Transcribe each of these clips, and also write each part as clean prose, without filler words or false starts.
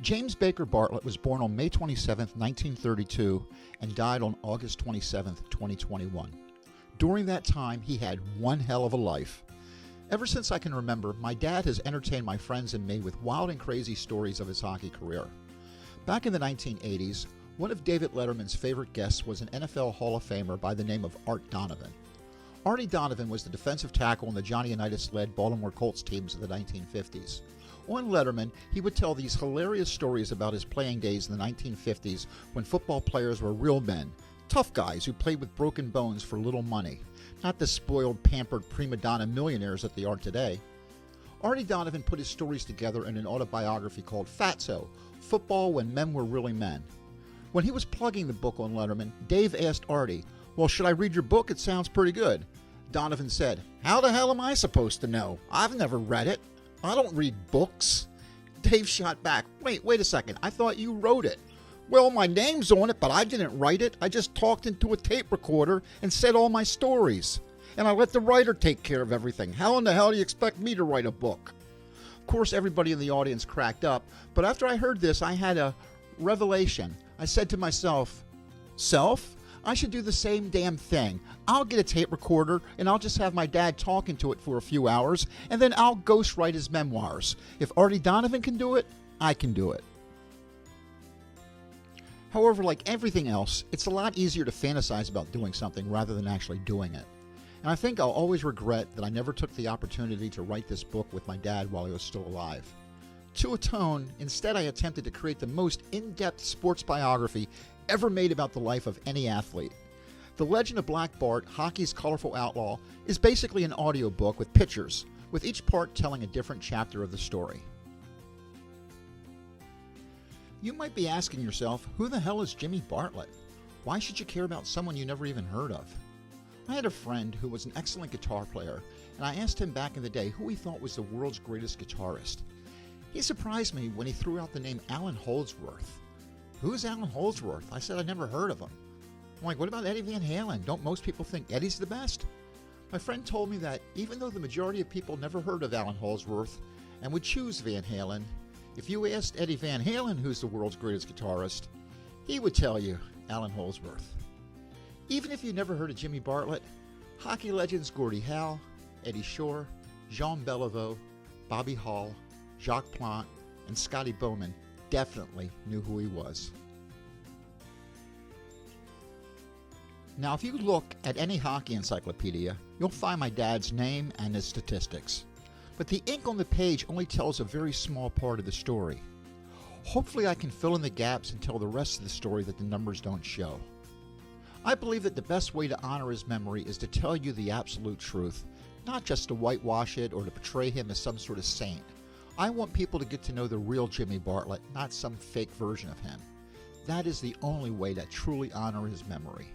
James Baker Bartlett was born on May 27, 1932, and died on August 27, 2021. During that time, he had one hell of a life. Ever since I can remember, my dad has entertained my friends and me with wild and crazy stories of his hockey career. Back in the 1980s, one of David Letterman's favorite guests was an NFL Hall of Famer by the name of Art Donovan. Artie Donovan was the defensive tackle on the Johnny Unitas-led Baltimore Colts teams of the 1950s. On Letterman, he would tell these hilarious stories about his playing days in the 1950s when football players were real men, tough guys who played with broken bones for little money, not the spoiled, pampered prima donna millionaires that they are today. Artie Donovan put his stories together in an autobiography called Fatso, Football When Men Were Really Men. When he was plugging the book on Letterman, Dave asked Artie, "Well, should I read your book? It sounds pretty good." Donovan said, "How the hell am I supposed to know? I've never read it. I don't read books." Dave shot back, Wait a second. I thought you wrote it." "Well, my name's on it, but I didn't write it. I just talked into a tape recorder and said all my stories. And I let the writer take care of everything. How in the hell do you expect me to write a book?" Of course, everybody in the audience cracked up, but after I heard this, I had a revelation. I said to myself, "Self, I should do the same damn thing. I'll get a tape recorder and I'll just have my dad talk into it for a few hours, and then I'll ghostwrite his memoirs. If Artie Donovan can do it, I can do it." However, like everything else, it's a lot easier to fantasize about doing something rather than actually doing it. And I think I'll always regret that I never took the opportunity to write this book with my dad while he was still alive. To atone, instead I attempted to create the most in-depth sports biography ever made about the life of any athlete. The Legend of Black Bart, Hockey's Colorful Outlaw, is basically an audiobook with pictures, with each part telling a different chapter of the story. You might be asking yourself, who the hell is Jimmy Bartlett? Why should you care about someone you never even heard of? I had a friend who was an excellent guitar player, and I asked him back in the day who he thought was the world's greatest guitarist. He surprised me when he threw out the name Allan Holdsworth. "Who's Allan Holdsworth?" I said I'd never heard of him. I'm like, "What about Eddie Van Halen? Don't most people think Eddie's the best?" My friend told me that even though the majority of people never heard of Allan Holdsworth and would choose Van Halen, if you asked Eddie Van Halen who's the world's greatest guitarist, he would tell you Allan Holdsworth. Even if you never heard of Jimmy Bartlett, hockey legends Gordie Howe, Eddie Shore, Jean Beliveau, Bobby Hall, Jacques Plante, and Scotty Bowman definitely knew who he was. Now, if you look at any hockey encyclopedia, you'll find my dad's name and his statistics. But the ink on the page only tells a very small part of the story. Hopefully I can fill in the gaps and tell the rest of the story that the numbers don't show. I believe that the best way to honor his memory is to tell you the absolute truth, not just to whitewash it or to portray him as some sort of saint. I want people to get to know the real Jimmy Bartlett, not some fake version of him. That is the only way to truly honor his memory.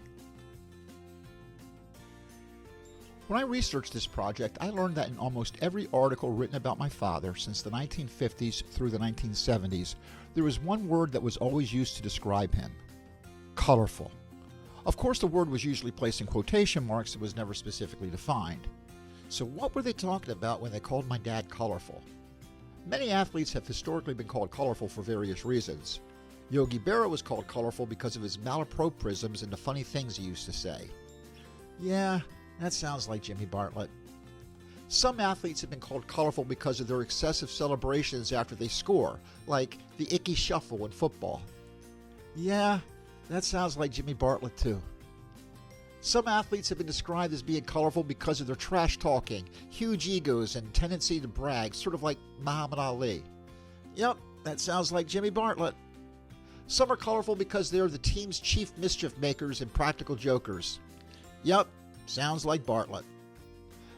When I researched this project, I learned that in almost every article written about my father since the 1950s through the 1970s, there was one word that was always used to describe him: colorful. Of course, the word was usually placed in quotation marks. It was never specifically defined. So what were they talking about when they called my dad colorful? Many athletes have historically been called colorful for various reasons. Yogi Berra was called colorful because of his malapropisms and the funny things he used to say. Yeah, that sounds like Jimmy Bartlett. Some athletes have been called colorful because of their excessive celebrations after they score, like the Icky Shuffle in football. Yeah, that sounds like Jimmy Bartlett too. Some athletes have been described as being colorful because of their trash talking, huge egos, and tendency to brag, sort of like Muhammad Ali. Yep, that sounds like Jimmy Bartlett. Some are colorful because they are the team's chief mischief makers and practical jokers. Yep, sounds like Bartlett.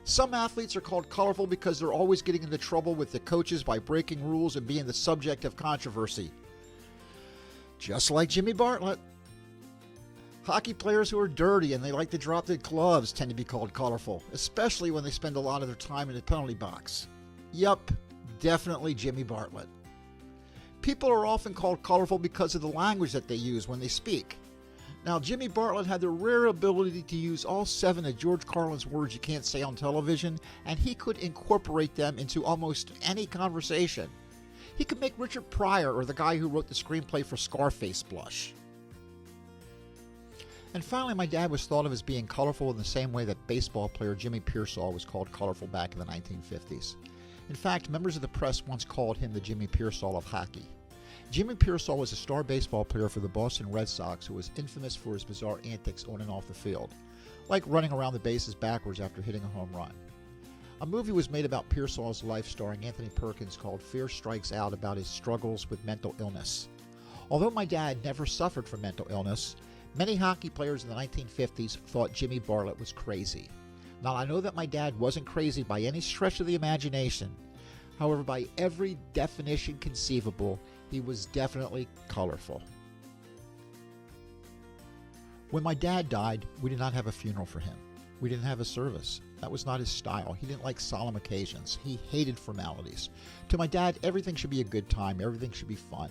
Some athletes are called colorful because they're always getting into trouble with the coaches by breaking rules and being the subject of controversy. Just like Jimmy Bartlett. Hockey players who are dirty and they like to drop their gloves tend to be called colorful, especially when they spend a lot of their time in the penalty box. Yup, definitely Jimmy Bartlett. People are often called colorful because of the language that they use when they speak. Now, Jimmy Bartlett had the rare ability to use all 7 of George Carlin's words you can't say on television, and he could incorporate them into almost any conversation. He could make Richard Pryor or the guy who wrote the screenplay for Scarface blush. And finally, my dad was thought of as being colorful in the same way that baseball player Jimmy Pearsall was called colorful back in the 1950s. In fact, members of the press once called him the Jimmy Pearsall of hockey. Jimmy Pearsall was a star baseball player for the Boston Red Sox who was infamous for his bizarre antics on and off the field, like running around the bases backwards after hitting a home run. A movie was made about Pearsall's life starring Anthony Perkins called Fear Strikes Out, about his struggles with mental illness. Although my dad never suffered from mental illness, many hockey players in the 1950s thought Jimmy Bartlett was crazy. Now, I know that my dad wasn't crazy by any stretch of the imagination. However, by every definition conceivable, he was definitely colorful. When my dad died, we did not have a funeral for him. We didn't have a service. That was not his style. He didn't like solemn occasions. He hated formalities. To my dad, everything should be a good time. Everything should be fun.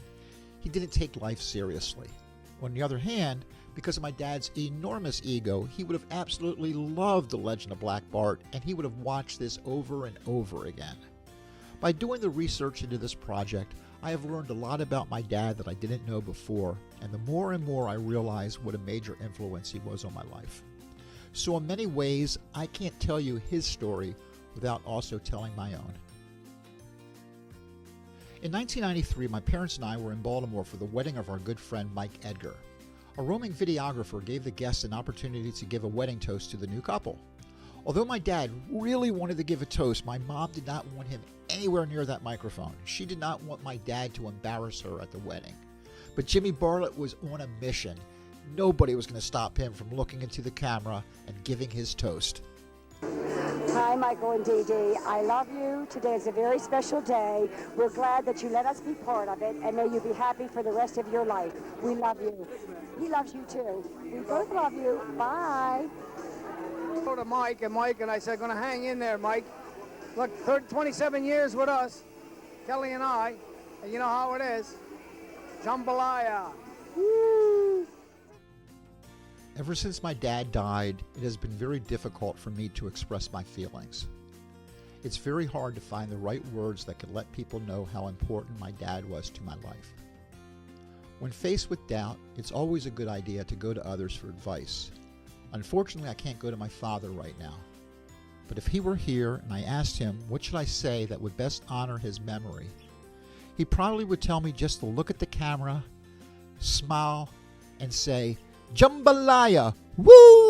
He didn't take life seriously. On the other hand, because of my dad's enormous ego, he would have absolutely loved The Legend of Black Bart, and he would have watched this over and over again. By doing the research into this project, I have learned a lot about my dad that I didn't know before, and the more and more I realize what a major influence he was on my life. So in many ways, I can't tell you his story without also telling my own. In 1993, my parents and I were in Baltimore for the wedding of our good friend Mike Edgar. A roaming videographer gave the guests an opportunity to give a wedding toast to the new couple. Although my dad really wanted to give a toast, my mom did not want him anywhere near that microphone. She did not want my dad to embarrass her at the wedding. But Jimmy Bartlett was on a mission. Nobody was going to stop him from looking into the camera and giving his toast. Hi, Michael and Dee Dee. I love you. Today is a very special day. We're glad that you let us be part of it, and may you be happy for the rest of your life. We love you. He loves you, too. We both love you. Bye. I go to Mike, and I said, going to hang in there, Mike. Look, 27 years with us, Kelly and I, and you know how it is. Jambalaya. Woo. Ever since my dad died, it has been very difficult for me to express my feelings. It's very hard to find the right words that could let people know how important my dad was to my life. When faced with doubt, it's always a good idea to go to others for advice. Unfortunately, I can't go to my father right now. But if he were here and I asked him what should I say that would best honor his memory, he probably would tell me just to look at the camera, smile, and say, Jambalya! Whoo!